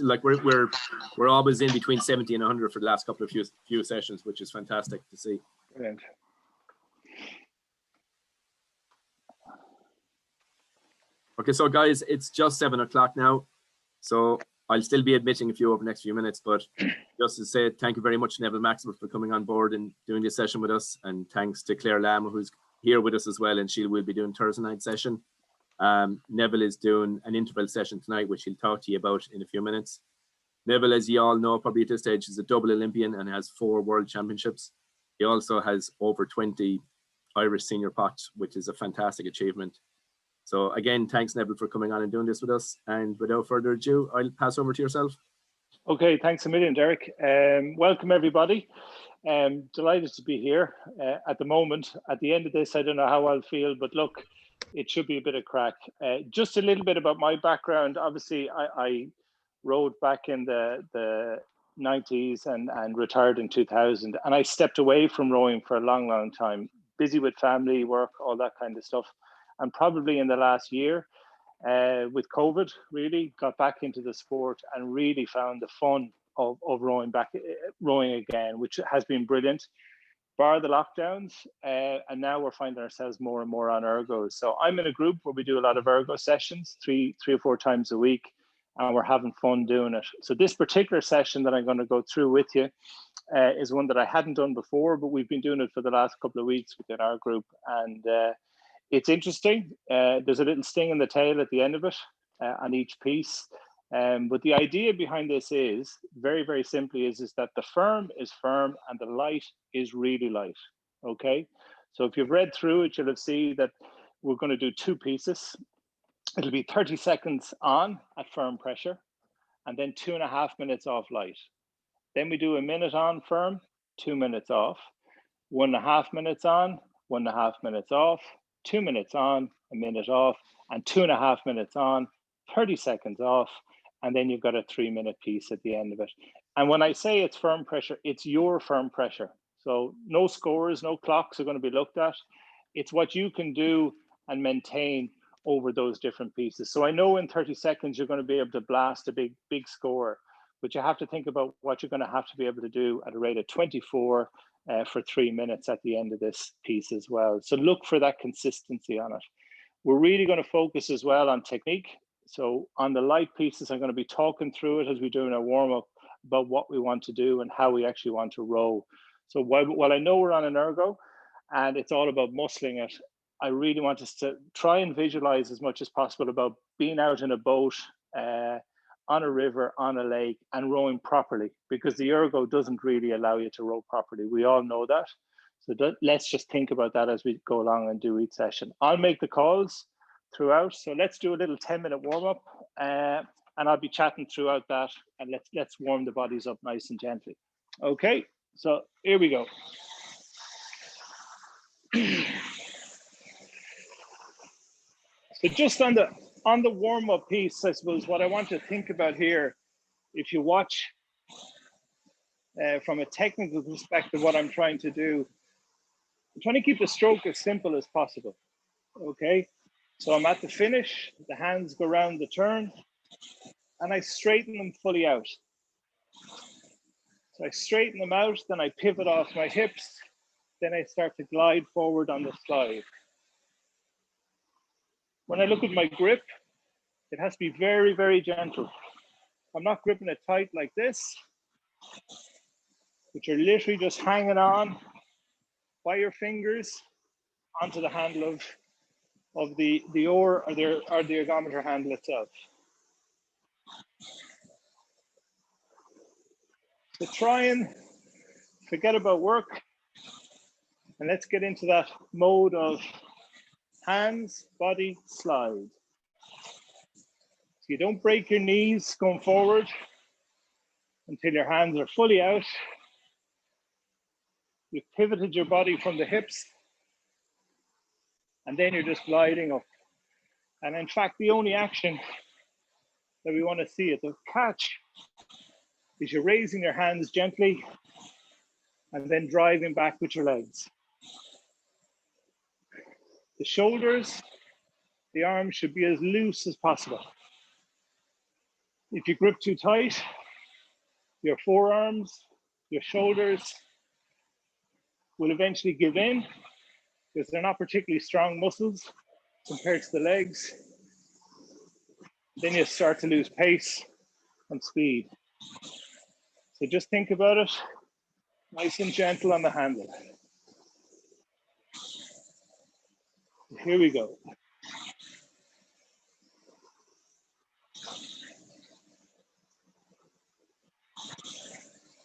like we're always in between 70 and 100 for the last couple of few sessions, which is fantastic to see. Brilliant. Okay, so guys, it's just 7 o'clock now, so I'll still be admitting a few over the next few minutes, but just to say thank you very much, Neville Maxwell, for coming on board and doing this session with us, and thanks to Claire Lamb, who's here with us as well, and she will be doing Thursday night session. Neville is doing an interval session tonight, which he'll talk to you about in a few minutes. Neville, as you all know, probably at this stage, is a double Olympian and has 4 world championships. He also has over 20 Irish senior pots, which is a fantastic achievement. So again, thanks, Neville, for coming on and doing this with us. And without further ado, I'll pass over to yourself. Okay, thanks a million, Derek. Welcome, everybody. Delighted to be here. At the moment, at the end of this, I don't know how I'll feel, but look, it should be a bit of crack. Just a little bit about my background. Obviously, I rode back in the 90s and retired in 2000. And I stepped away from rowing for a long, long time, busy with family, work, all that kind of stuff. And probably in the last year, with COVID, really got back into the sport and really found the fun of rowing again, which has been brilliant, bar the lockdowns. And now we're finding ourselves more and more on ergos. So I'm in a group where we do a lot of ergo sessions, three or four times a week, and we're having fun doing it. So this particular session that I'm going to go through with you is one that I hadn't done before, but we've been doing it for the last couple of weeks within our group. And it's interesting. There's a little sting in the tail at the end of it on each piece. But the idea behind this is very, very simply is that the firm is firm and the light is really light. Okay. So if you've read through it, you'll have seen that we're going to do 2 pieces. It'll be 30 seconds on at firm pressure and then 2.5 minutes off light. Then we do a minute on firm, 2 minutes off, 1.5 minutes on, 1.5 minutes off, 2 minutes on, a minute off, and 2.5 minutes on, 30 seconds off, and then you've got a 3-minute piece at the end of it. And when I say it's firm pressure, it's your firm pressure. So no scores, no clocks are going to be looked at. It's what you can do and maintain over those different pieces. So I know in 30 seconds, you're going to be able to blast a big score, but you have to think about what you're going to have to be able to do at a rate of 24 for 3 minutes at the end of this piece as well. So look for that consistency on it. We're really going to focus as well on technique. So on the light pieces, I'm going to be talking through it as we do in our warm-up about what we want to do and how we actually want to row. So while I know we're on an ergo and it's all about muscling it, I really want us to try and visualize as much as possible about being out in a boat, on a river, on a lake, and rowing properly, because the ergo doesn't really allow you to row properly. We all know that. So let's just think about that as we go along and do each session. I'll make the calls throughout. So let's do a little 10-minute warm-up, and I'll be chatting throughout that, and let's warm the bodies up nice and gently. Okay, so here we go. So just on the warm-up piece, I suppose what I want to think about here, if you watch from a technical perspective, what I'm trying to do, I'm trying to keep the stroke as simple as possible. Okay, so I'm at the finish, the hands go around the turn, and I straighten them fully out. So I straighten them out, then I pivot off my hips, then I start to glide forward on the slide. When I look at my grip, it has to be very, very gentle. I'm not gripping it tight like this, but you're literally just hanging on by your fingers onto the handle of the oar or the ergometer handle itself. So try and forget about work, and let's get into that mode of hands, body, slide. So you don't break your knees going forward until your hands are fully out. You've pivoted your body from the hips, and then you're just gliding up. And in fact, the only action that we want to see at the catch is you're raising your hands gently and then driving back with your legs. The shoulders, the arms should be as loose as possible. If you grip too tight, your forearms, your shoulders will eventually give in because they're not particularly strong muscles compared to the legs. Then you start to lose pace and speed. So just think about it, nice and gentle on the handle. Here we go.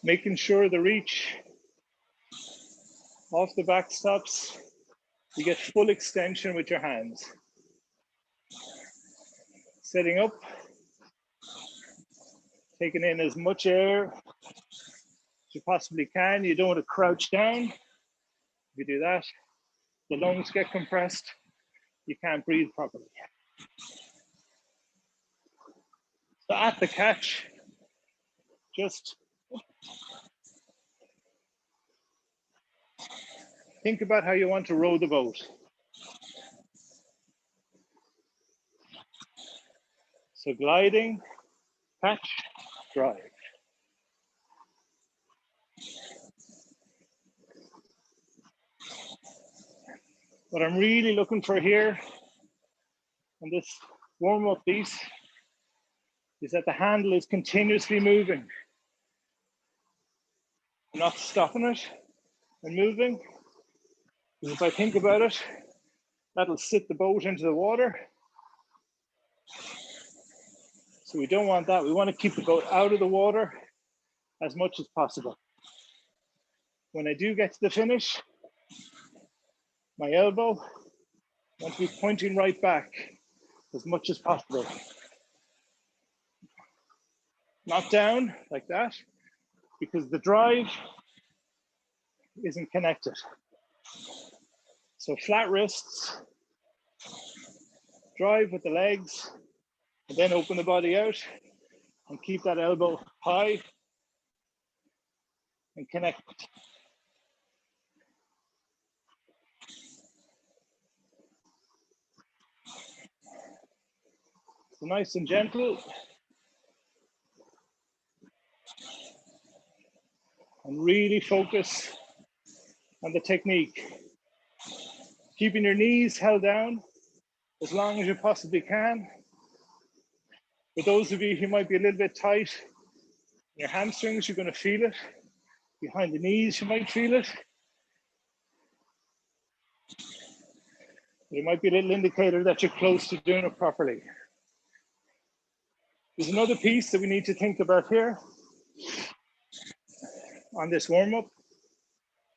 Making sure the reach off the back stops. You get full extension with your hands. Setting up, taking in as much air as you possibly can. You don't want to crouch down. If you do that, the lungs get compressed. You can't breathe properly. So at the catch, just think about how you want to row the boat. So gliding, catch, drive. What I'm really looking for here on this warm-up piece is that the handle is continuously moving. I'm not stopping it and moving. Because if I think about it, that'll sit the boat into the water. So we don't want that. We want to keep the boat out of the water as much as possible. When I do get to the finish, my elbow want to be pointing right back as much as possible. Not down like that, because the drive isn't connected. So flat wrists, drive with the legs, and then open the body out and keep that elbow high and connect. So nice and gentle. And really focus on the technique. Keeping your knees held down as long as you possibly can. For those of you who might be a little bit tight, your hamstrings, you're going to feel it. Behind the knees, you might feel it. It might be a little indicator that you're close to doing it properly. There's another piece that we need to think about here on this warm-up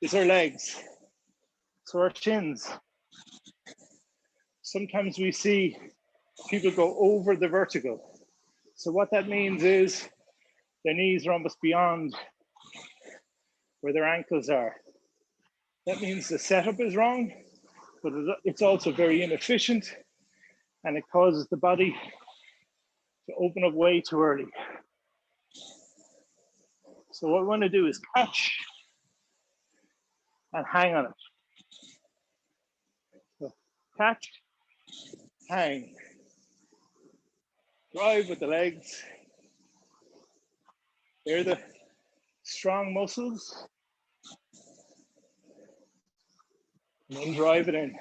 is our legs. So our shins. Sometimes we see people go over the vertical. So what that means is their knees are almost beyond where their ankles are. That means the setup is wrong, but it's also very inefficient and it causes the body to open up way too early. So what we want to do is catch and hang on it. So catch, hang, drive with the legs. They're the strong muscles. And then drive it in.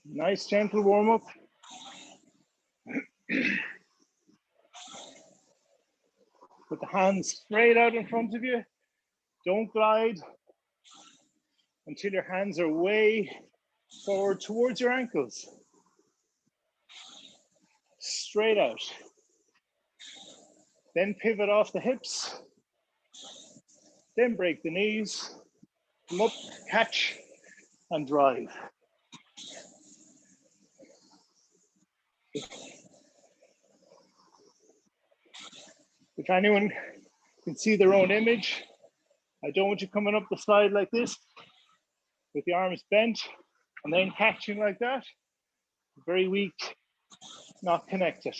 Nice gentle warm up. Put the hands straight out in front of you. Don't glide until your hands are way forward towards your ankles. Straight out. Then pivot off the hips. Then break the knees. Come up, catch, and drive. If anyone can see their own image, I don't want you coming up the side like this with the arms bent and then catching like that. Very weak, not connected.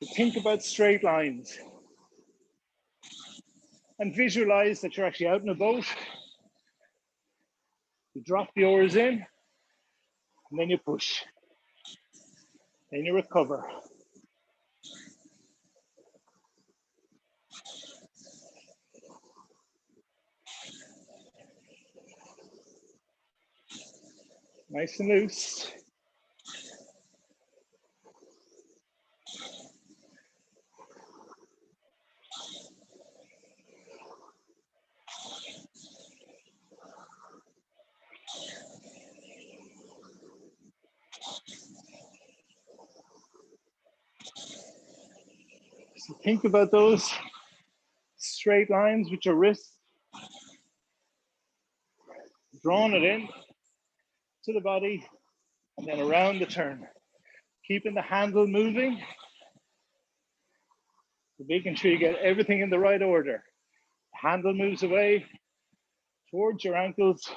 So think about straight lines and visualize that you're actually out in a boat. You drop the oars in and then you push. Then you recover. Nice and loose. So think about those straight lines with your wrists, drawing it in to the body and then around the turn, keeping the handle moving, making sure you get everything in the right order. Handle moves away towards your ankles,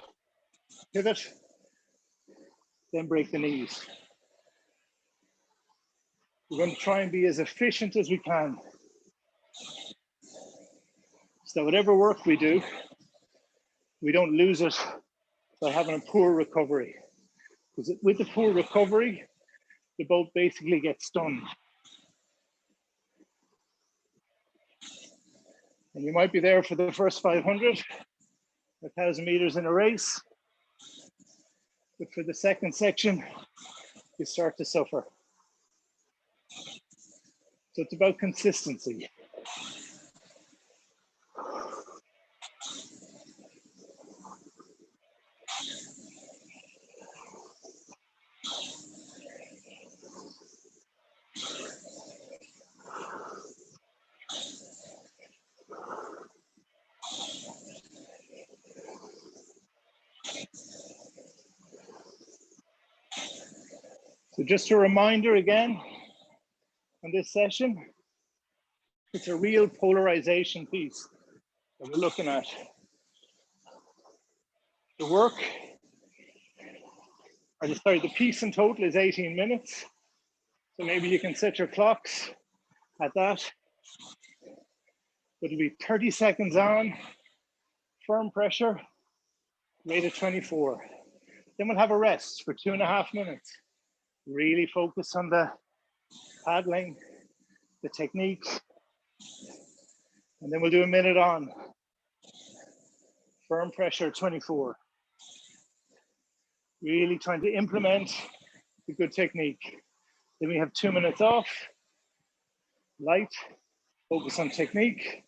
pivot, then break the knees. We're going to try and be as efficient as we can, so that whatever work we do, we don't lose it by having a poor recovery. Because with the poor recovery, the boat basically gets stunned. And you might be there for the first 500, 1,000 meters in a race, but for the second section, you start to suffer. So it's about consistency. So just a reminder again, on this session, it's a real polarization piece that we're looking at. The work, the piece in total is 18 minutes. So maybe you can set your clocks at that. It'll be 30 seconds on, firm pressure, rate of 24. Then we'll have a rest for 2.5 minutes. Really focus on the paddling, the technique, and then we'll do a minute on. Firm pressure, 24. Really trying to implement the good technique. Then we have 2 minutes off, light, focus on technique,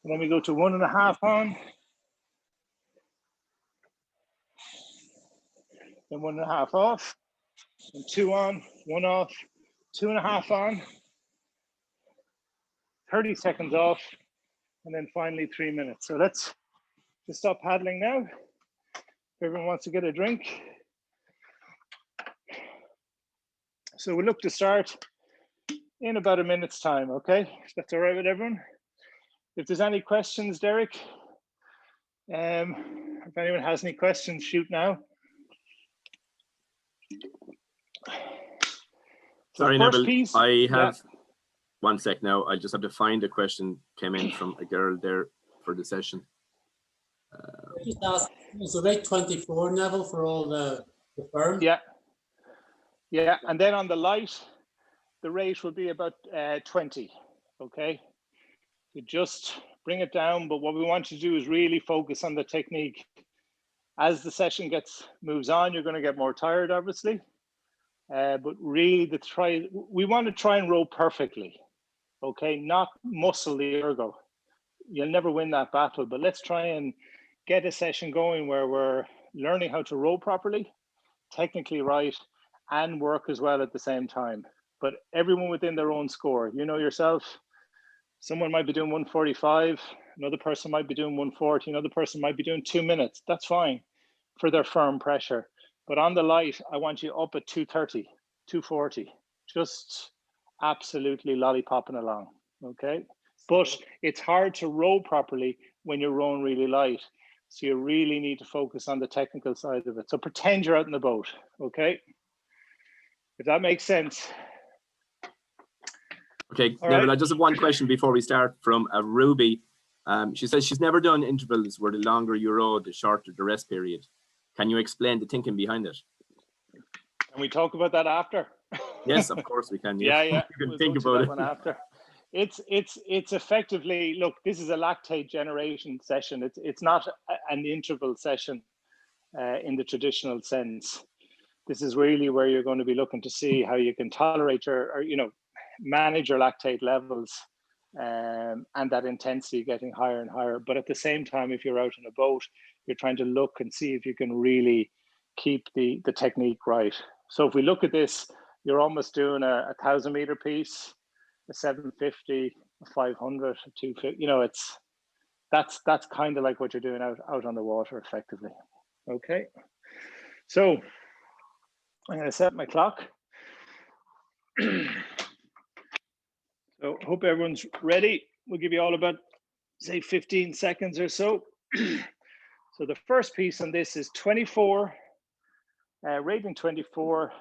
and then we go to 1.5 on, then 1.5 off, and 2 on, 1 off, 2.5 on, 30 seconds off, and then finally 3 minutes. So let's just stop paddling now. If everyone wants to get a drink. So we'll look to start in about a minute's time, okay? If that's all right with everyone. If there's any questions, Derek, if anyone has any questions, shoot now. Sorry, Neville, I have 1 sec now. I just have to find a question came in from a girl there for the session. Just ask, is the rate 24, Neville, for all the firm? Yeah, and then on the light, the rate will be about 20, okay? So just bring it down, but what we want to do is really focus on the technique. As the session moves on, you're going to get more tired, obviously. But really, we want to try and row perfectly, okay? Not muscle the ergo. You'll never win that battle, but let's try and get a session going where we're learning how to row properly, technically right, and work as well at the same time. But everyone within their own score. You know yourself, someone might be doing 145, another person might be doing 140, another person might be doing 2 minutes. That's fine for their firm pressure. But on the light, I want you up at 230, 240, just absolutely lollipopping along, okay? But it's hard to row properly when you're rowing really light. So you really need to focus on the technical side of it. So pretend you're out in the boat, okay? If that makes sense. Okay, All Neville, right. I just have one question before we start from Ruby. She says she's never done intervals where the longer you row, the shorter the rest period. Can you explain the thinking behind it? Can we talk about that after? Yes, of course we can. Yeah. You can We'll think go to about that it. one after. It's effectively, look, this is a lactate generation session. It's not an interval session in the traditional sense. This is really where you're going to be looking to see how you can tolerate or manage your lactate levels, and that intensity getting higher and higher. But at the same time, if you're out on a boat, you're trying to look and see if you can really keep the technique right. So if we look at this, you're almost doing a 1,000 meter piece, a 750, a 500, a 250. That's kind of like what you're doing out on the water effectively. Okay, so I'm going to set my clock. So hope everyone's ready. We'll give you all about, say, 15 seconds or so. So the first piece on this is 24, rating 24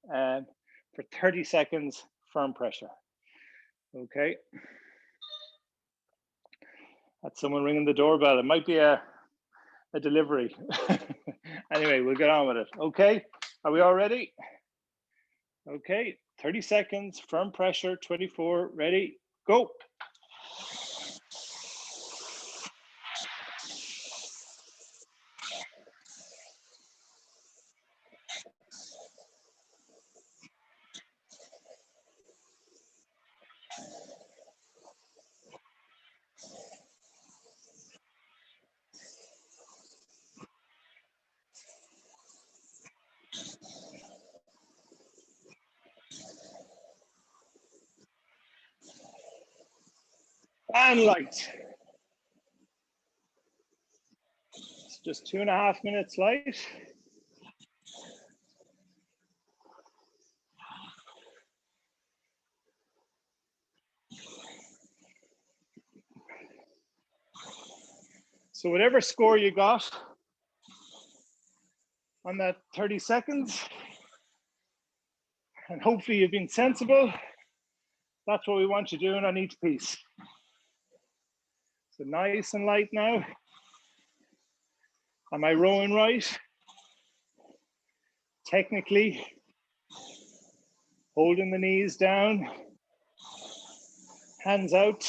for 30 seconds, firm pressure. Okay. That's someone ringing the doorbell. It might be a delivery. Anyway, we'll get on with it. Okay, are we all ready? Okay, 30 seconds, firm pressure, 24, ready, go. And light. It's just 2.5 minutes light. So whatever score you got on that 30 seconds, and hopefully you've been sensible, that's what we want you doing on each piece. So nice and light now. Am I rowing right? Technically, holding the knees down, hands out.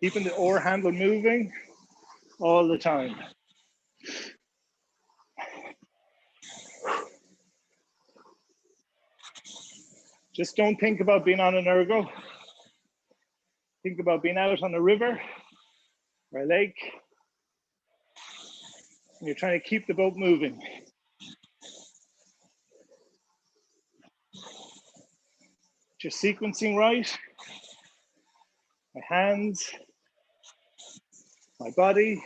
Keeping the oar handle moving all the time. Just don't think about being on an ergo. Think about being out on a river or a lake. And you're trying to keep the boat moving. You're sequencing right. My hands, my body.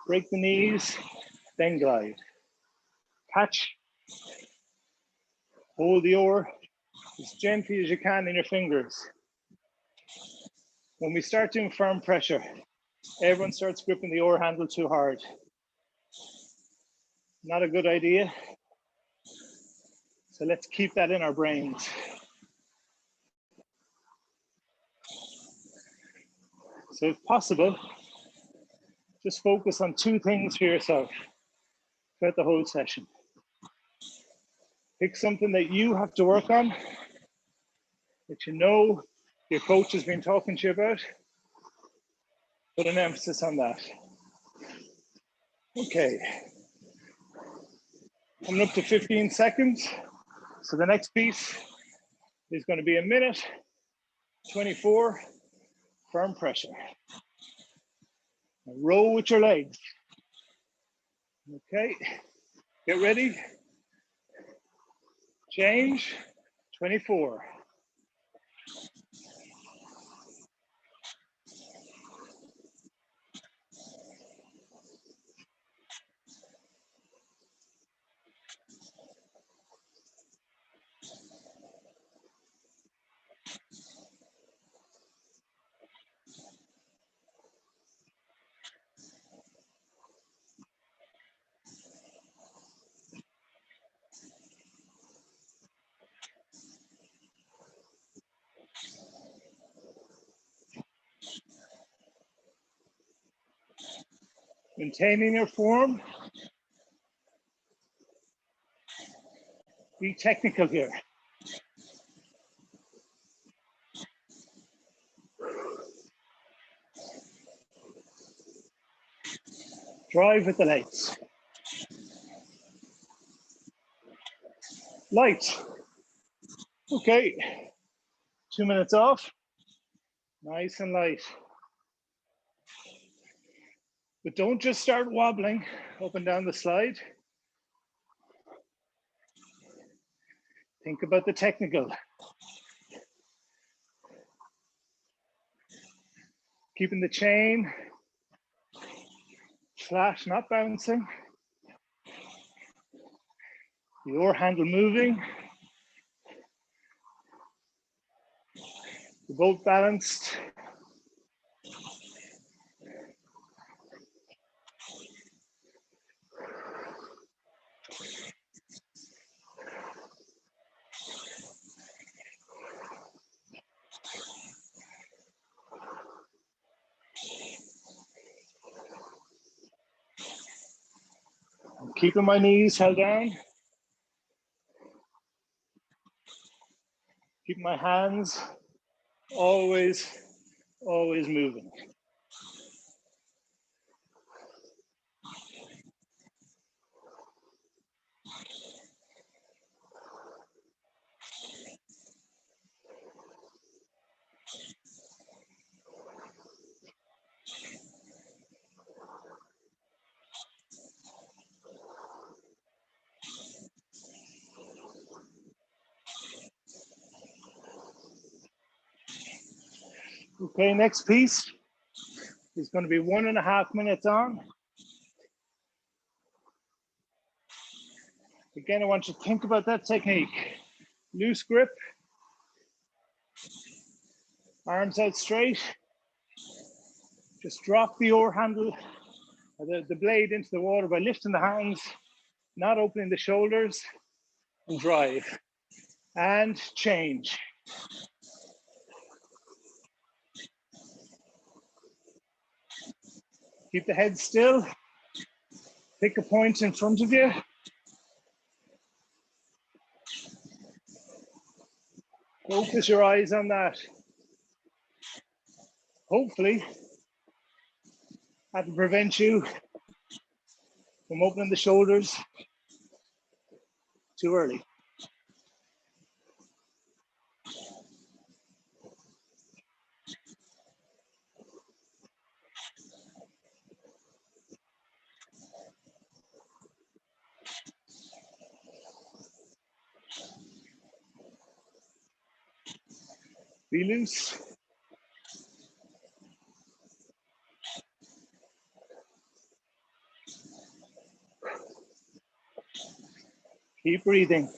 Break the knees, then glide. Catch. Hold the oar as gently as you can in your fingers. When we start doing firm pressure, everyone starts gripping the oar handle too hard. Not a good idea. So let's keep that in our brains. So if possible, just focus on 2 things for yourself throughout the whole session. Pick something that you have to work on, that you know your coach has been talking to you about. Put an emphasis on that. Okay. Coming up to 15 seconds. So the next piece is going to be 1 minute, 24, firm pressure. And row with your legs. Okay, get ready. Change, 24. Maintaining your form. Be technical here. Drive with the legs. Light. Okay. 2 minutes off. Nice and light. But don't just start wobbling up and down the slide. Think about the technical. Keeping the chain flat, not bouncing. Your handle moving. You're both balanced. I'm keeping my knees held down. Keep my hands always moving. Okay, next piece is going to be 1.5 minutes on. Again, I want you to think about that technique. Loose grip, arms out straight. Just drop the oar handle, the blade into the water by lifting the hands, not opening the shoulders, and drive. And change. Keep the head still. Pick a point in front of you. Focus your eyes on that. Hopefully, that will prevent you from opening the shoulders too early. Be loose. Keep breathing.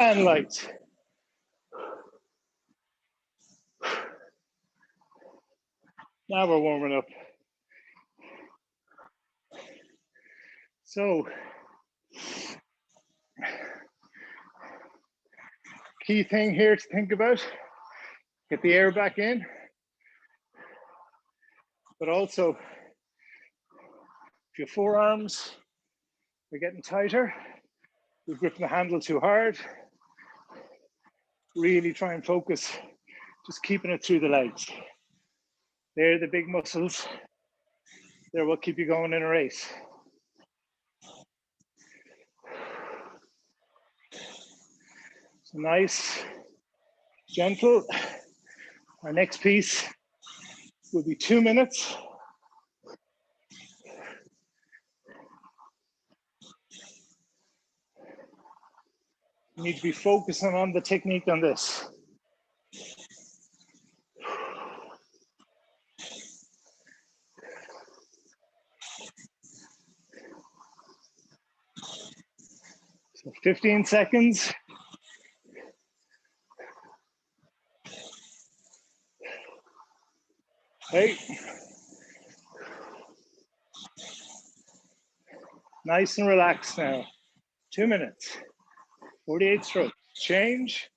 And light. Now we're warming up. So, key thing here to think about, get the air back in, but also if your forearms are getting tighter, you're gripping the handle too hard, really try and focus, just keeping it through the legs. They're the big muscles. They're what keep you going in a race. So nice, gentle. Our next piece will be 2 minutes. You need to be focusing on the technique on this. 15 seconds. Hey. Nice and relaxed now. 2 minutes. 48 strokes. Change.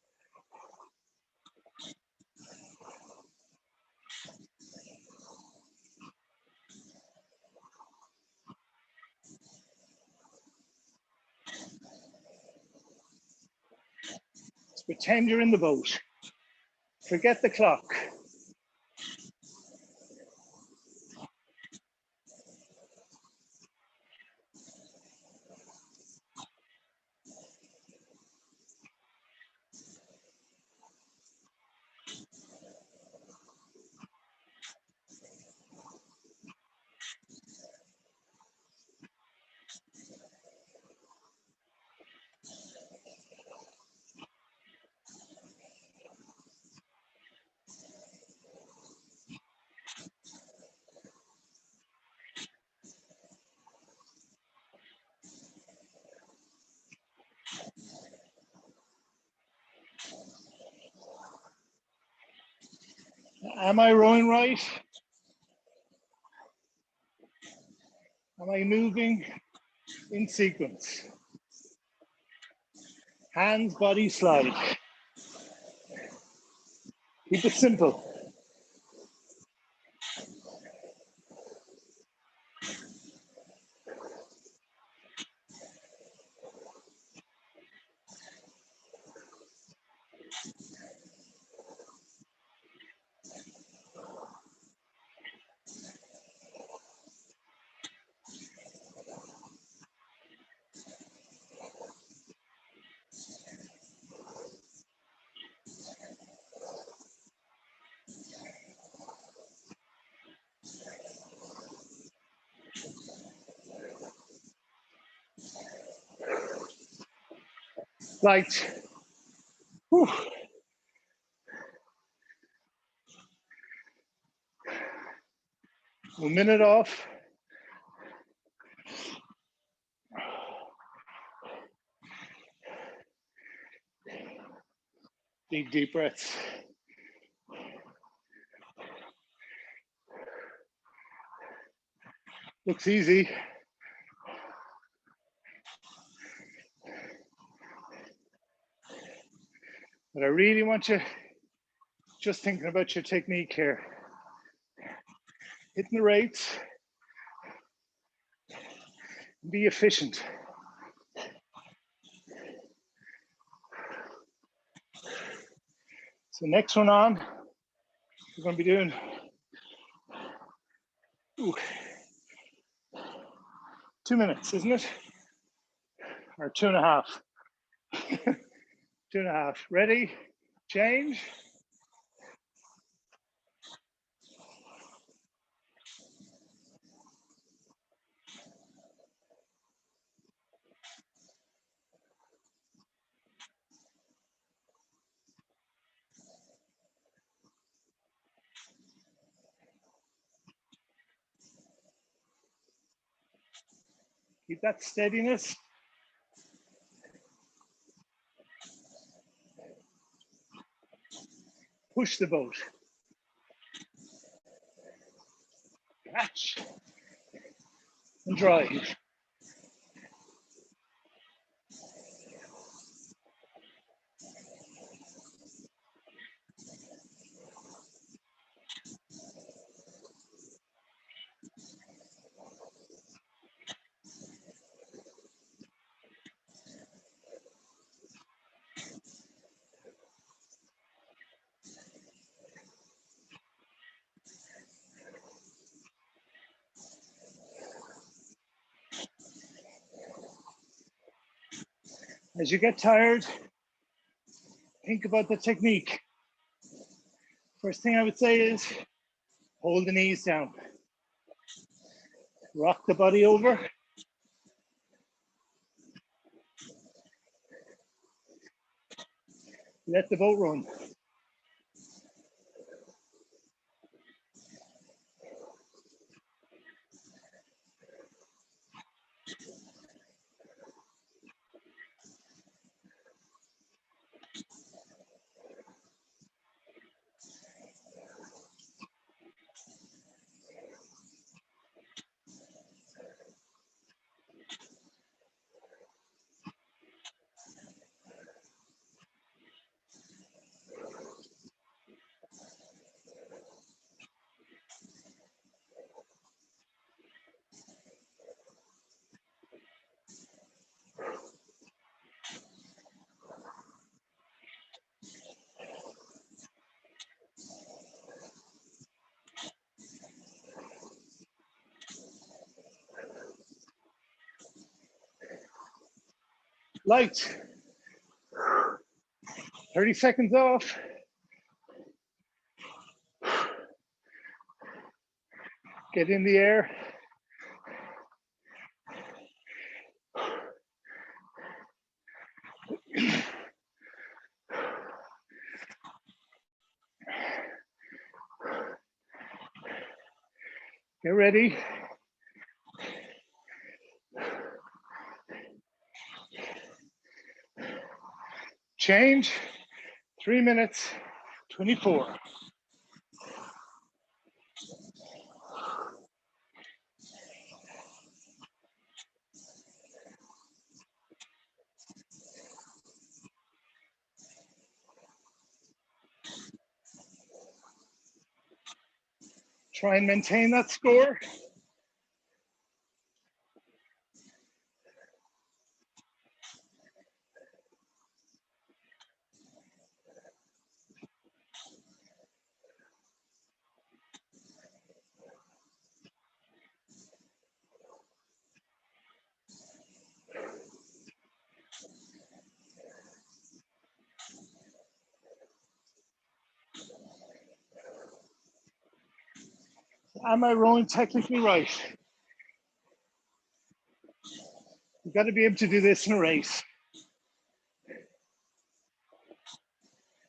Just pretend you're in the boat. Forget the clock. Am I rowing right? Am I moving in sequence? Hands, body, slide. Keep it simple. Right. Whew. A minute off. Big deep breaths. Looks easy. But I really want you just thinking about your technique here. Hitting the rates. Be efficient. So next one on, we're going to be doing 2 minutes, isn't it? Or 2.5. 2.5. Ready? Change. Keep that steadiness. Push the boat. Catch. And drive. As you get tired, think about the technique. First thing I would say is hold the knees down. Rock the body over. Let the boat run. Light. 30 seconds off. Get in the air. Get ready. Change. 3 minutes, 24. Try and maintain that score. Am I rowing technically right? You've got to be able to do this in a race.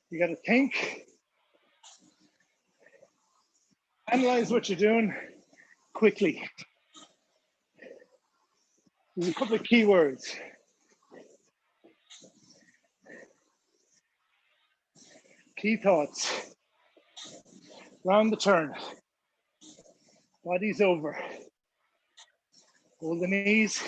You got to think, analyze what you're doing quickly. There's a couple of key words. Key thoughts. Round the turn. Body's over. Hold the knees.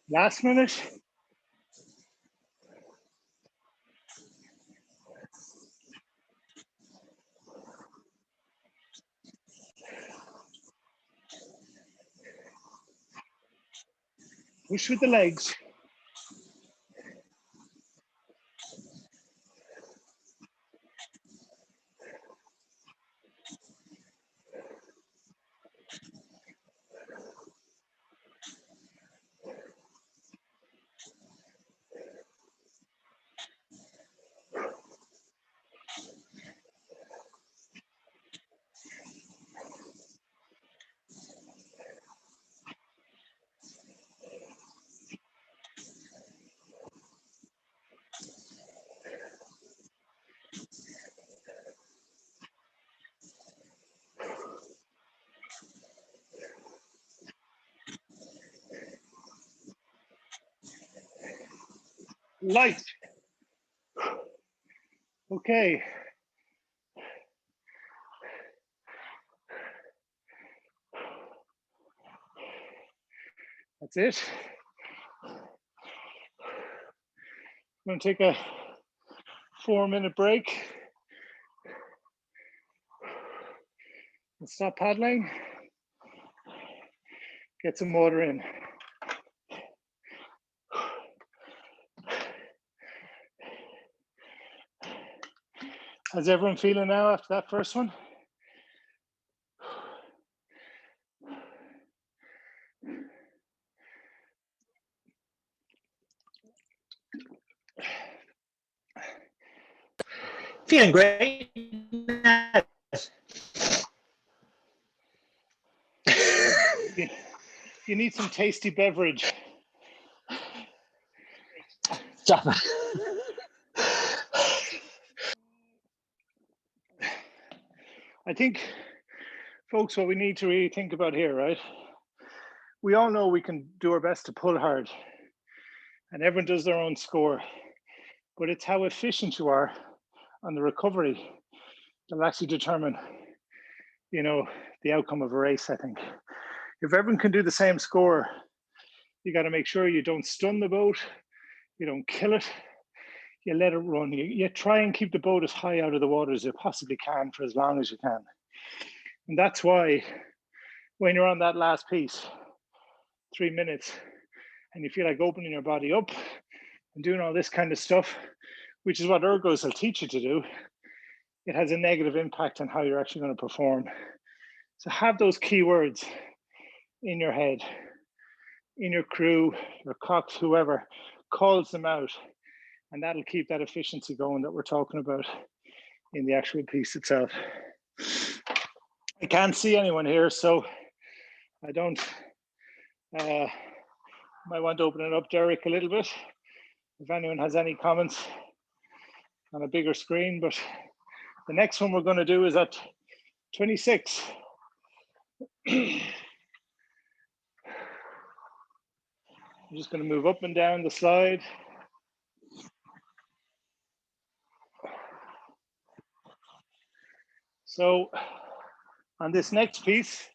Last minute. Push with the legs. Light. Okay. That's it. I'm going to take a 4-minute break. And stop paddling. Get some water in. How's everyone feeling now after that first one? Feeling great. You need some tasty beverage. Stop. I think, folks, what we need to really think about here, right? We all know we can do our best to pull hard, and everyone does their own score, but it's how efficient you are on the recovery that'll actually determine, you know, the outcome of a race, I think. If everyone can do the same score, you got to make sure you don't stun the boat, You don't kill it. You let it run. You try and keep the boat as high out of the water as you possibly can for as long as you can. And that's why when you're on that last piece, 3 minutes, and you feel like opening your body up and doing all this kind of stuff, which is what ergos will teach you to do, it has a negative impact on how you're actually going to perform. So have those keywords in your head, in your crew, your cocks, whoever calls them out, and that'll keep that efficiency going that we're talking about in the actual piece itself. I can't see anyone here, so I don't, might want to open it up, Derek, a little bit, if anyone has any comments on a bigger screen. But the next one we're going to do is at 26. I'm just going to move up and down the slide. So on this next piece,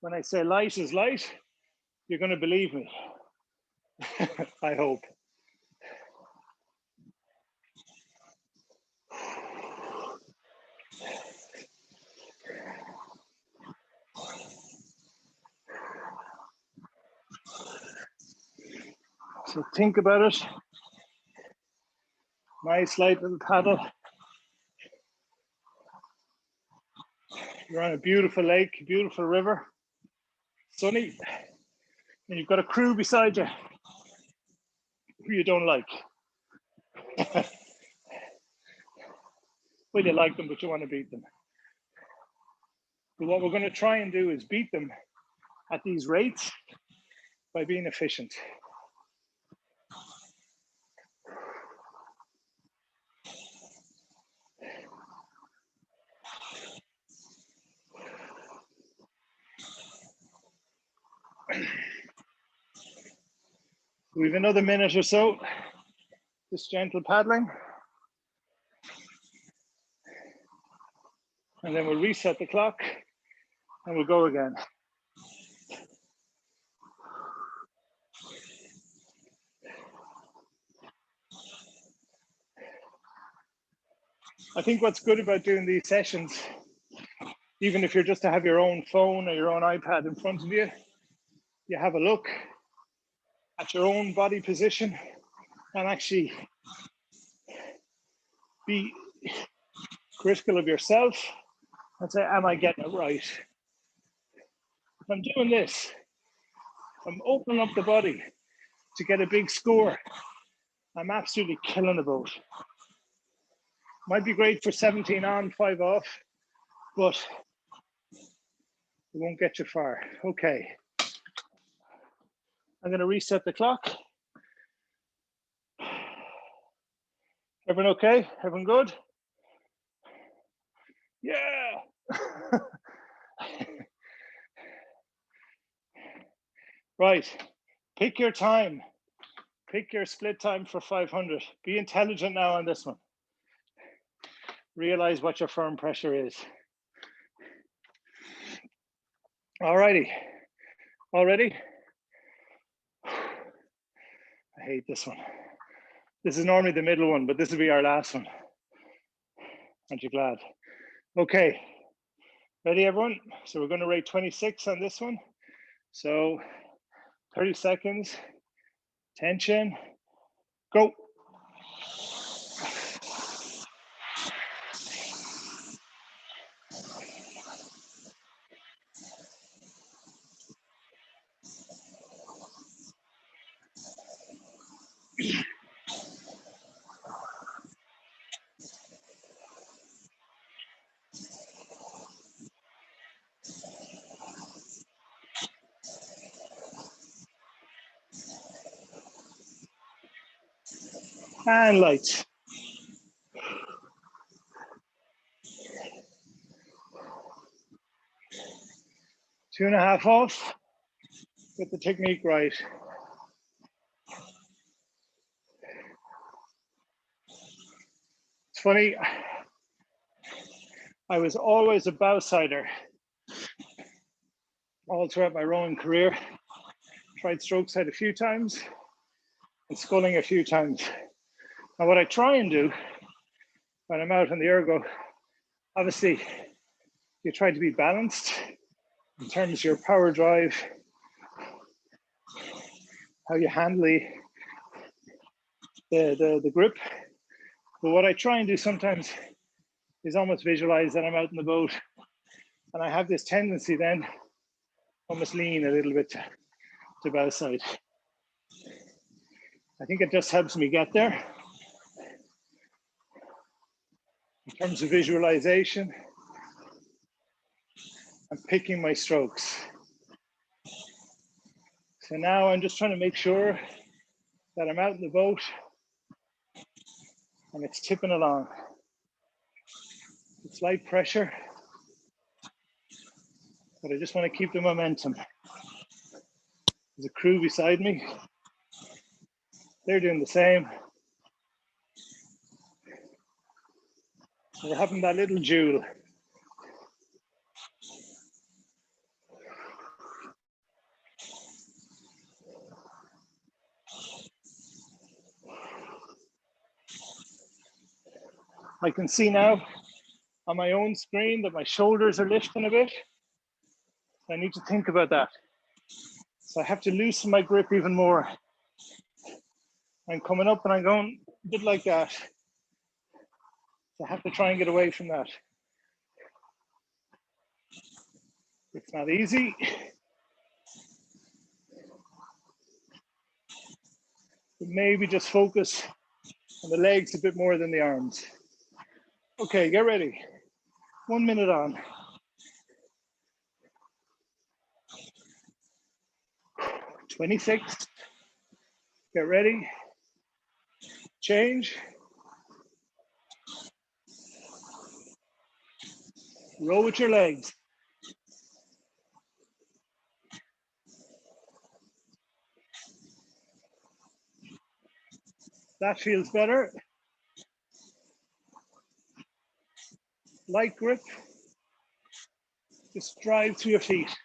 when I say light is light, you're going to believe me. I hope. So think about it. Nice light little paddle. You're on a beautiful lake, beautiful river, sunny, and you've got a crew beside you who you don't like. Well, you like them, but you want to beat them. But what we're going to try and do is beat them at these rates by being efficient. We have another minute or so, just gentle paddling. And then we'll reset the clock and we'll go again. I think what's good about doing these sessions, even if you're just to have your own phone or your own iPad in front of you, you have a look at your own body position and actually be critical of yourself and say, am I getting it right? If I'm doing this, I'm opening up the body to get a big score, I'm absolutely killing the boat. Might be great for 17 on, 5 off, but it won't get you far. Okay. I'm going to reset the clock. Everyone okay? Everyone good? Yeah. Right. Pick your time. Pick your split time for 500. Be intelligent now on this one. Realize what your firm pressure is. All righty. All ready? I hate this one. This is normally the middle one, but this will be our last one. Aren't you glad? Okay. Ready, everyone? So we're going to rate 26 on this one. So 30 seconds. Tension. Go. And lights. Two and a half off. Get the technique right. It's funny, I was always a bowsider all throughout my rowing career. Tried stroke side a few times. and sculling a few times. Now what I try and do when I'm out on the ergo, obviously you try to be balanced in terms of your power drive, how you handle the grip. But what I try and do sometimes is almost visualize that I'm out in the boat, and I have this tendency then almost lean a little bit to bow side. I think it just helps me get there. In terms of visualization, I'm picking my strokes. So now I'm just trying to make sure that I'm out in the boat and it's tipping along. It's light pressure, but I just want to keep the momentum. There's a crew beside me. They're doing the same. So we're having that little duel. I can see now on my own screen that my shoulders are lifting a bit. I need to think about that. So I have to loosen my grip even more. I'm coming up and I'm going a bit like that. So I have to try and get away from that. It's not easy. But maybe just focus on the legs a bit more than the arms. Okay, get ready. 1 minute on. "26. Get ready. Change. Row with your legs. That feels better. Light grip. Just drive through your feet.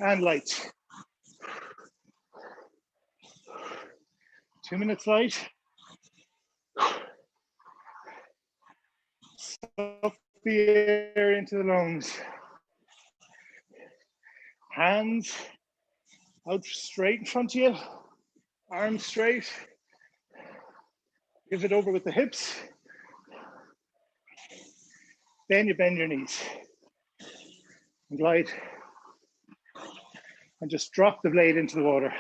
And light. 2 minutes light. Suck the air into the lungs. Hands out straight in front of you. Arms straight. Pivot over with the hips. Then you bend your knees. And glide. And just drop the blade into the water.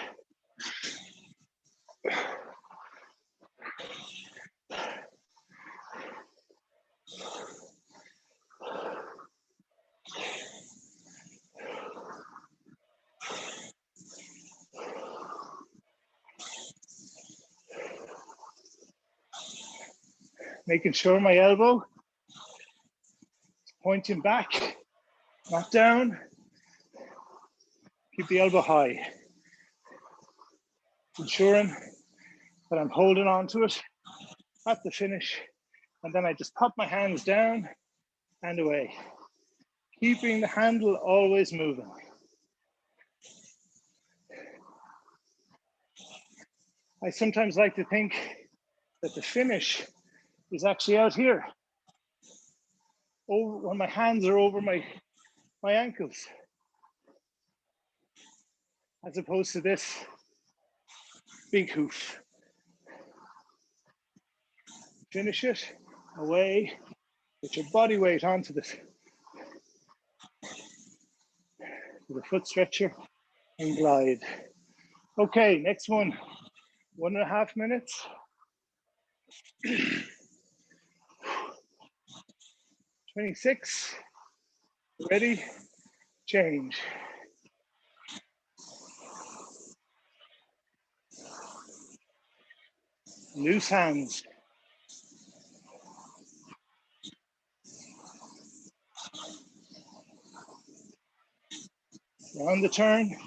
Making sure my elbow is pointing back, not down. Keep the elbow high. Ensuring that I'm holding on to it at the finish. And then I just pop my hands down and away. Keeping the handle always moving. I sometimes like to think that the finish is actually out here, over when my hands are over my ankles, as opposed to this big hoof. Finish it away, put your body weight onto this, with a foot stretcher and glide. Okay, next one, 1.5 minutes. 26. Ready, change. Loose hands. Round the turn.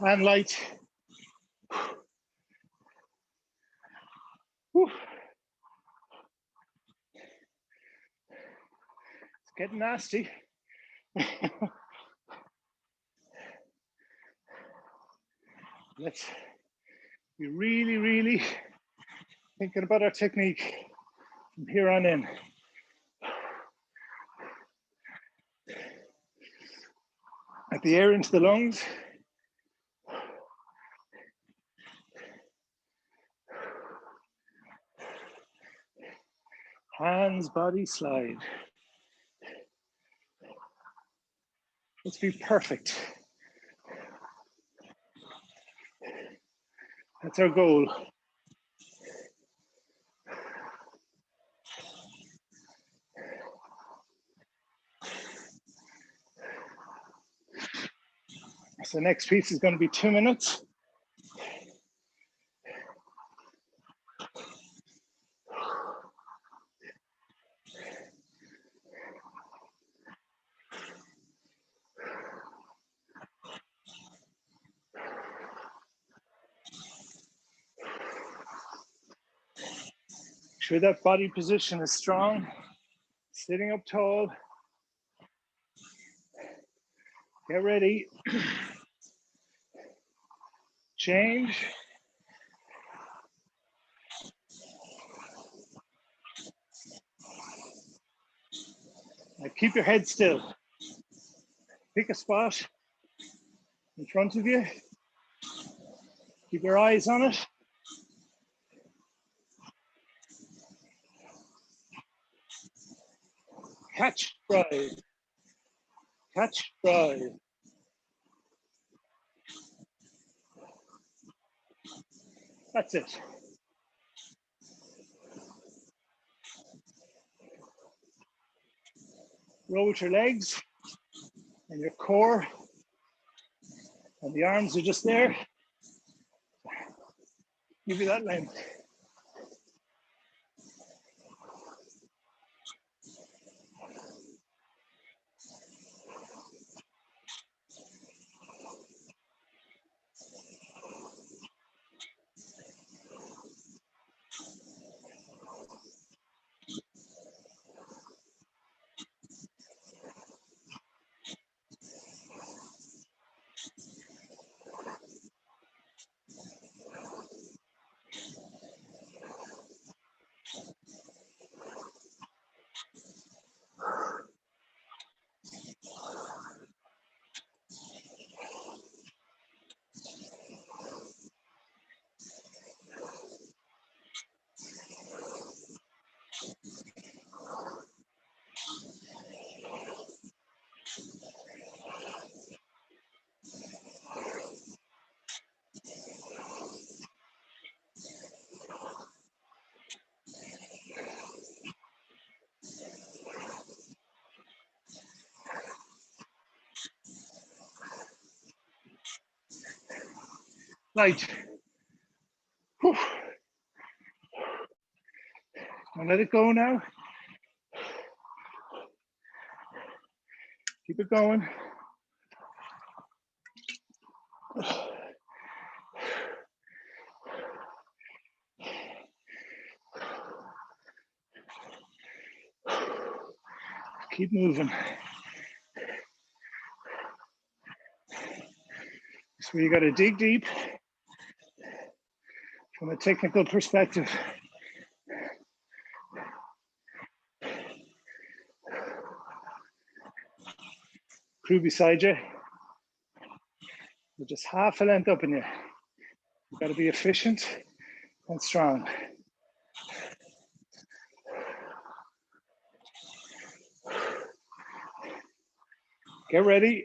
And light. Whew. It's getting nasty. Let's be really, really thinking about our technique from here on in. Get the air into the lungs. Hands, body, slide. Let's be perfect. That's our goal. So the next piece is going to be 2 minutes. Make sure that body position is strong. Sitting up tall. Get ready. Change. Now keep your head still. Pick a spot in front of you. Keep your eyes on it. Catch, drive. Catch, drive. That's it. Roll with your legs and your core, and the arms are just there. Give you that length. Light. Whew. Now let it go now. Keep it going. Keep moving. So you got to dig deep from a technical perspective. Crew beside you. You're just half a length up in you. You've got to be efficient and strong. Get ready.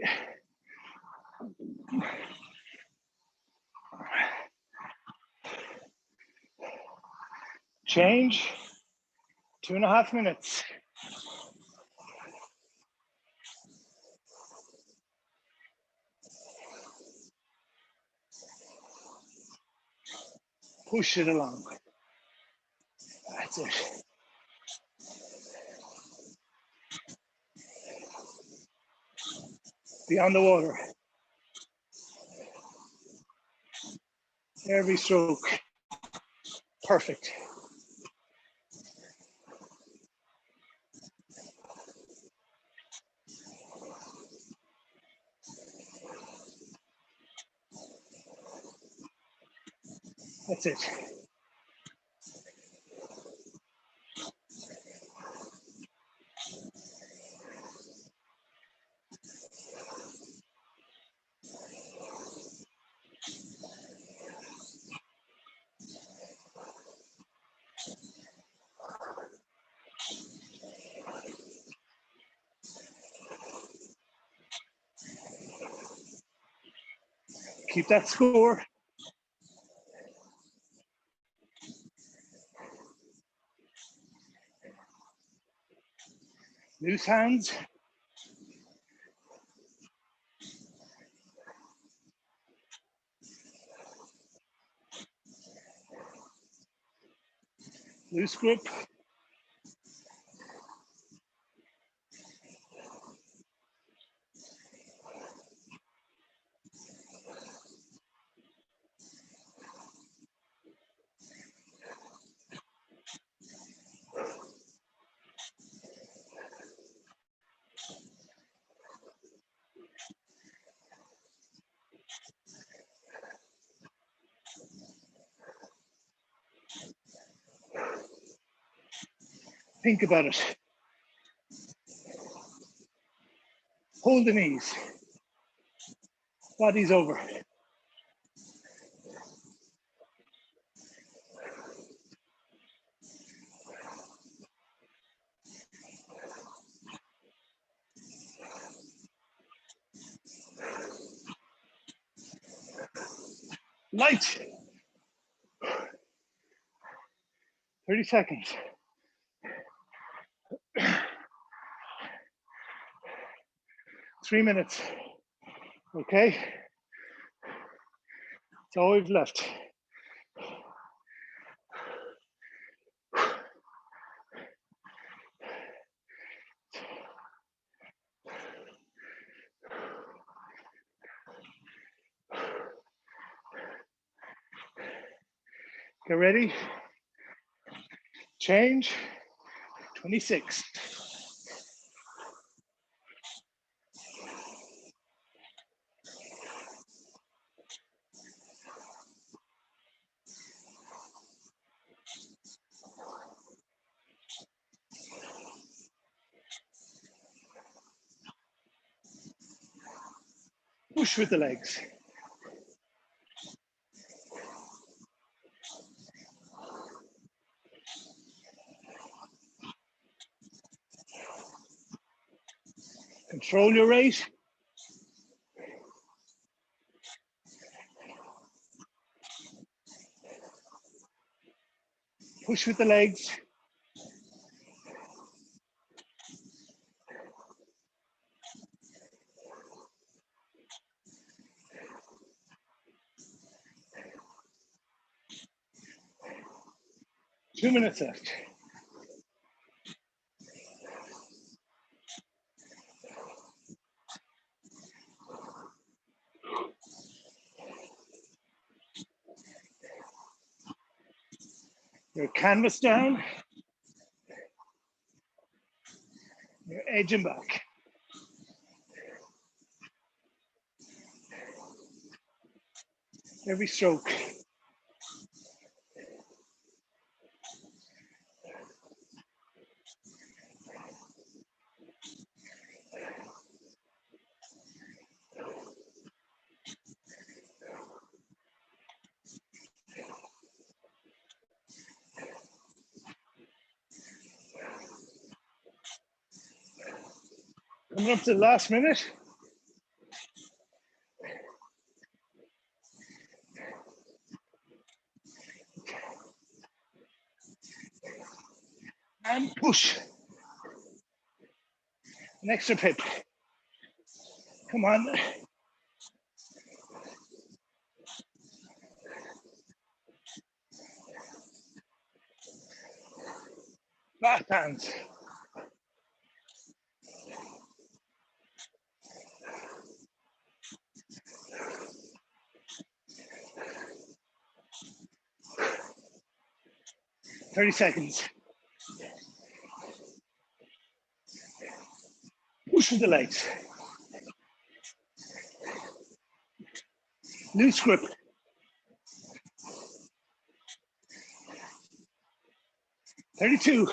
Change. 2.5 minutes. Push it along. That's it. Be on the water. Every stroke. Perfect. That's it. Keep that score. Loose hands. Loose grip. Think about it. Hold the knees. Body's over. Light. 30 seconds. Three minutes. Okay. That's all we've left. Get ready. Change. 26. Push with the legs. Control your rate. Push with the legs. 2 minutes left. Your canvas down, your edging back. Every stroke. Coming up to the last minute. And push. An extra pip. Come on. Back hands. "30 seconds. Push with the legs. Loose grip. "32.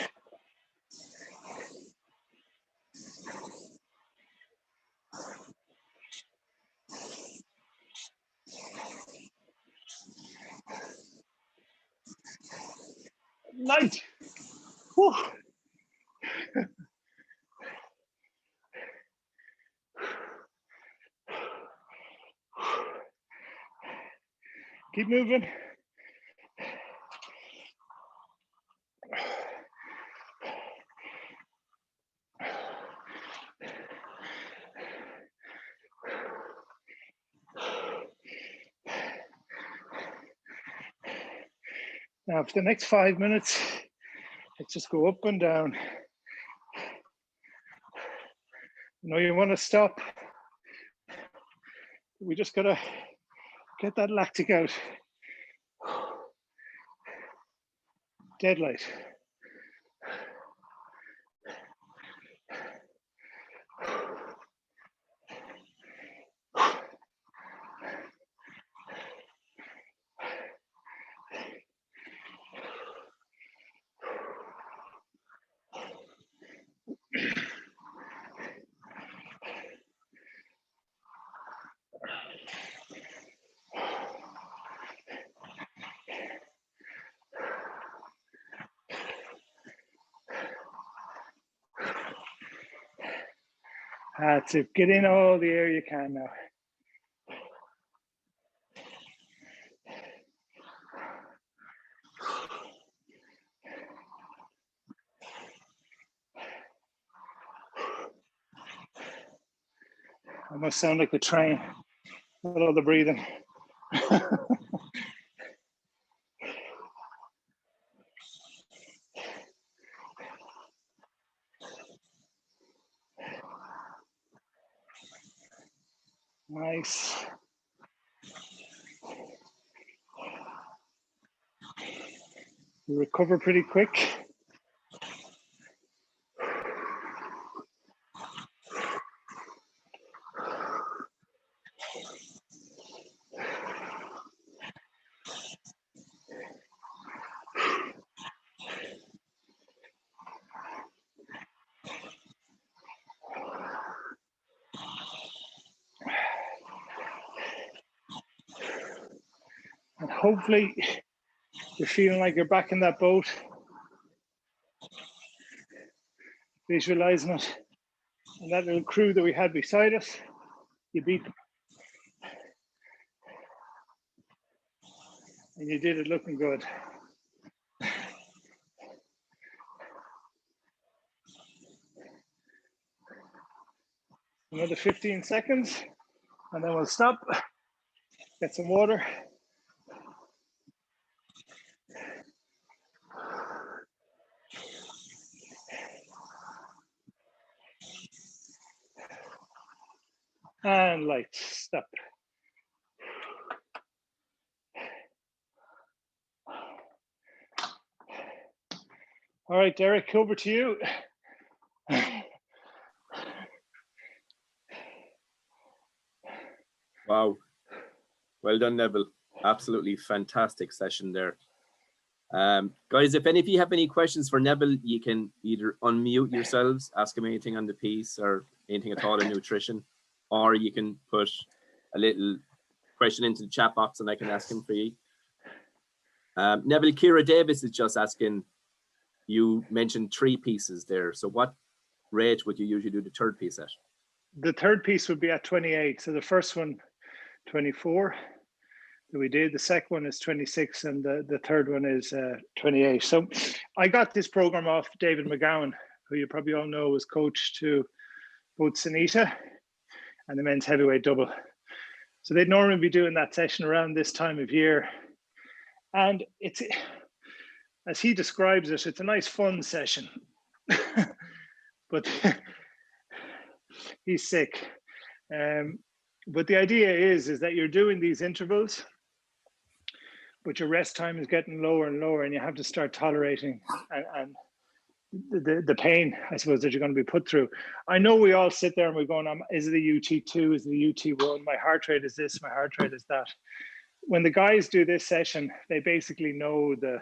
Light. Whew. Keep moving. Now for the next 5 minutes, let's just go up and down. You know you want to stop. We just gotta get that lactic out. Dead light. That's it. Get in all the air you can now. I must sound like the train with all the breathing. Nice. You recover pretty quick. And hopefully you're feeling like you're back in that boat, visualizing it. And that little crew that we had beside us, you beat them. And you did it looking good. Another 15 seconds, and then we'll stop, get some water. And lights, stop. All right, Derek, over to you. Wow. Well done, Neville. Absolutely fantastic session there. Guys, if any of you have any questions for Neville, you can either unmute yourselves, ask him anything on the piece or anything at all in nutrition, or you can put a little question into the chat box and I can ask him for you. Neville, Kira Davis is just asking, you mentioned 3 pieces there. So what rate would you usually do the third piece at? The third piece would be at 28. So the first one, 24 that we did. The second one is 26 and the third one is 28. So I got this program off David McGowan, who you probably all know was coach to both Sunita and the men's heavyweight double. So they'd normally be doing that session around this time of year. And it's, as he describes it, it's a nice fun session. But he's sick. But the idea is that you're doing these intervals, but your rest time is getting lower and lower, and you have to start tolerating and the pain, I suppose, that you're going to be put through. I know we all sit there and we're going, is it a UT2? Is it a UT1? My heart rate is this, my heart rate is that. When the guys do this session, they basically know the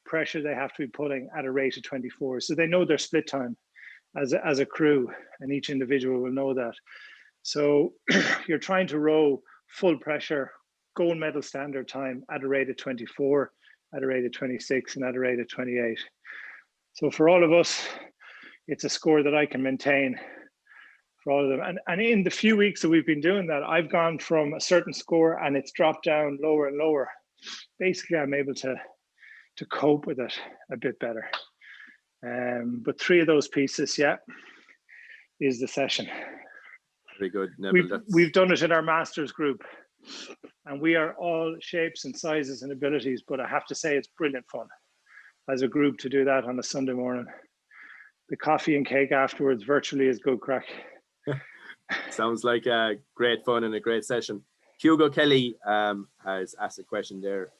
pressure they have to be putting at a rate of 24. So they know their split time as a crew, and each individual will know that. So you're trying to row full pressure, gold medal standard time at a rate of 24, at a rate of 26, and at a rate of 28. So for all of us, it's a score that I can maintain for all of them. And in the few weeks that we've been doing that, I've gone from a certain score and it's dropped down lower and lower. Basically, I'm able to cope with it a bit better. But 3 of those pieces, yeah, is the session. Very good, Neville. We've done it in our masters group, and we are all shapes and sizes and abilities, but I have to say it's brilliant fun as a group to do that on a Sunday morning. The coffee and cake afterwards virtually is good crack. Sounds like a great fun and a great session. Hugo Kelly has asked a question there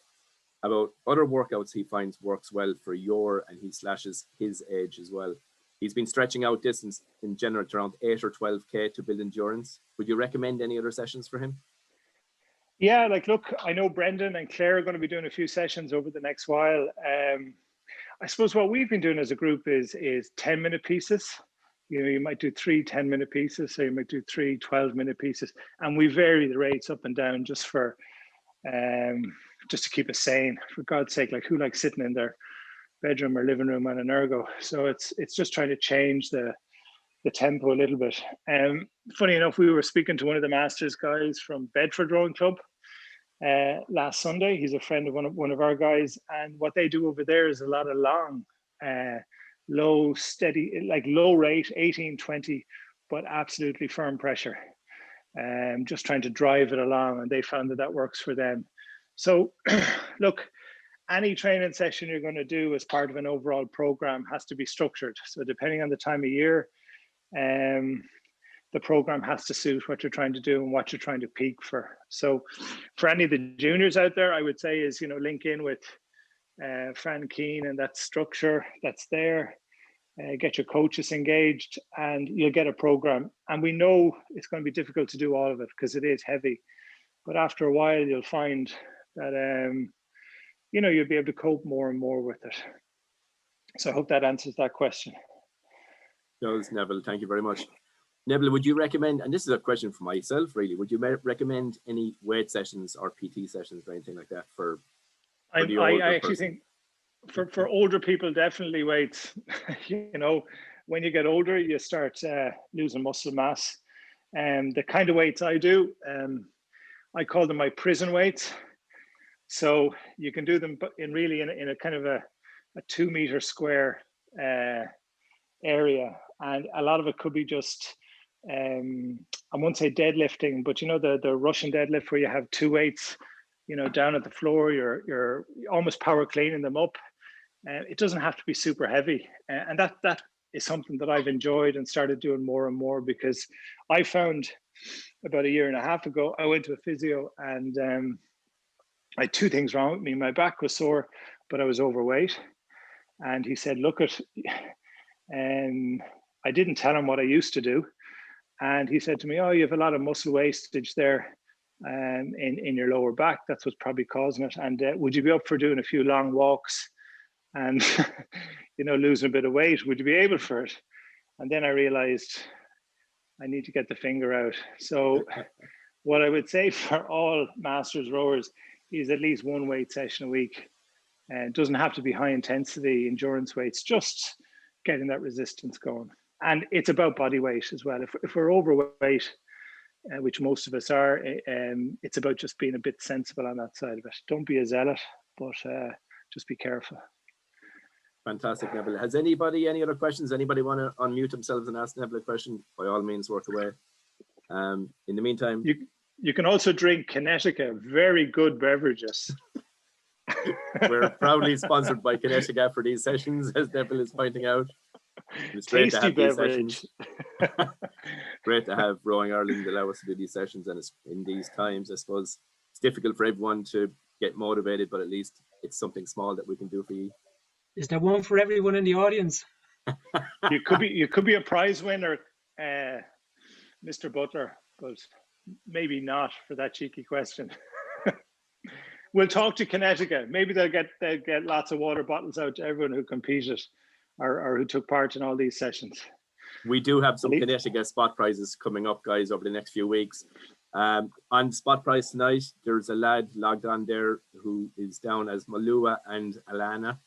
about other workouts he finds works well for your, and he slashes his age as well. He's been stretching out distance in general to around 8 or 12K to build endurance. Would you recommend any other sessions for him? Yeah, like, look, I know Brendan and Claire are going to be doing a few sessions over the next while. I suppose what we've been doing as a group is 10-minute pieces. You know, you might do 3 10-minute pieces, so you might do 3 12-minute pieces, and we vary the rates up and down just for just to keep us sane. For God's sake, like, who likes sitting in their bedroom or living room on an ergo? So it's just trying to change the tempo a little bit. Funny enough, we were speaking to one of the masters guys from Bedford Rowing Club last Sunday. He's a friend of one of our guys, and what they do over there is a lot of long, low, steady, like low rate, 18, 20, but absolutely firm pressure. Just trying to drive it along, and they found that works for them. So look, any training session you're going to do as part of an overall program has to be structured. So depending on the time of year, the program has to suit what you're trying to do and what you're trying to peak for. So for any of the juniors out there, I would say is, you know, link in with Fran Keane and that structure that's there. Get your coaches engaged and you'll get a program. And we know it's going to be difficult to do all of it because it is heavy. But after a while, you'll find that, you know, you'll be able to cope more and more with it. So I hope that answers that question. Does, Neville, thank you very much. Neville, would you recommend, and this is a question for myself really, would you recommend any weight sessions or PT sessions or anything like that for the older I actually think for older people, definitely weights. You know, when you get older, you start losing muscle mass. And the kind of weights I do, I call them my prison weights. So you can do them in a kind of a 2 meter square area, and a lot of it could be just I won't say deadlifting, but you know the Russian deadlift where you have 2 weights, you know, down at the floor, you're almost power cleaning them up. It doesn't have to be super heavy, and that is something that I've enjoyed and started doing more and more, because I found about a year and a half ago, I went to a physio, and I had two things wrong with me. My back was sore, but I was overweight. And he said, look at, I didn't tell him what I used to do. And he said to me, oh, you have a lot of muscle wastage there in your lower back. That's what's probably causing it. And would you be up for doing a few long walks and, you know, losing a bit of weight? Would you be able for it? And then I realized I need to get the finger out. So what I would say for all masters rowers is at least one weight session a week. And it doesn't have to be high intensity endurance weights, just getting that resistance going. And it's about body weight as well. If we're overweight, which most of us are, it's about just being a bit sensible on that side of it. Don't be a zealot, but just be careful. Fantastic, Neville. Has anybody any other questions? Anybody want to unmute themselves and ask Neville a question? By all means, work away. In the meantime, you can also drink Kinetica, very good beverages. We're proudly sponsored by Kinetica for these sessions, as Neville is pointing out. It's great Tasty to have beverage. these sessions. Great to have Rowing Ireland allow us to do these sessions, and it's in these times, I suppose it's difficult for everyone to get motivated, but at least it's something small that we can do for you. Is there one for everyone in the audience? You could be a prize winner, Mr. Butler, but maybe not for that cheeky question. We'll talk to Kinetica. Maybe they'll get lots of water bottles out to everyone who competed or who took part in all these sessions. We do have some Kinetica spot prizes coming up, guys, over the next few weeks. On spot prize tonight, there's a lad logged on there who is down as Malua and Alana.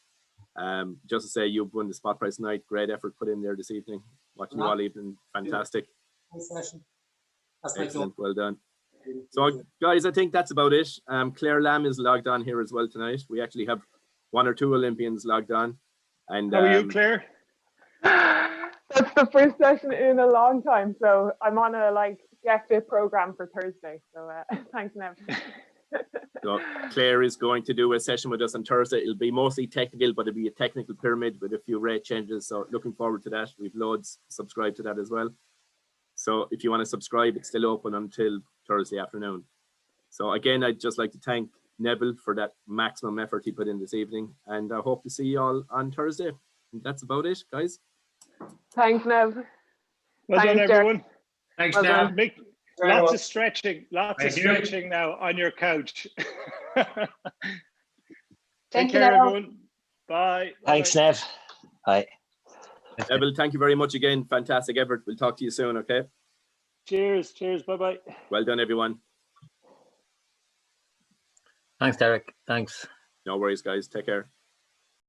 Just to say, you've won the spot prize tonight. Great effort put in there this evening. Watching you all evening. Fantastic. Excellent. Well done. So, guys, I think that's about it. Claire Lamb is logged on here as well tonight. We actually have one or two Olympians logged on. And how are you, Claire? That's the first session in a long time. So I'm on a Get Fit program for Thursday. So thanks, Nev. So Claire is going to do a session with us on Thursday. It'll be mostly technical, but it'll be a technical pyramid with a few rate changes. So looking forward to that. We've loads subscribed to that as well. So if you want to subscribe, it's still open until Thursday afternoon. So again, I'd just like to thank Neville for that maximum effort he put in this evening. And I hope to see you all on Thursday. And that's about it, guys. Thanks, Nev. Well done, everyone. Thanks, Well Nev. done. Lots of stretching now on your couch. Take care, everyone. Bye. Thanks, Nev. Bye. Neville, thank you very much again. Fantastic effort. We'll talk to you soon, okay? Cheers. Bye-bye. Well done, everyone. Thanks, Derek. Thanks. No worries, guys. Take care.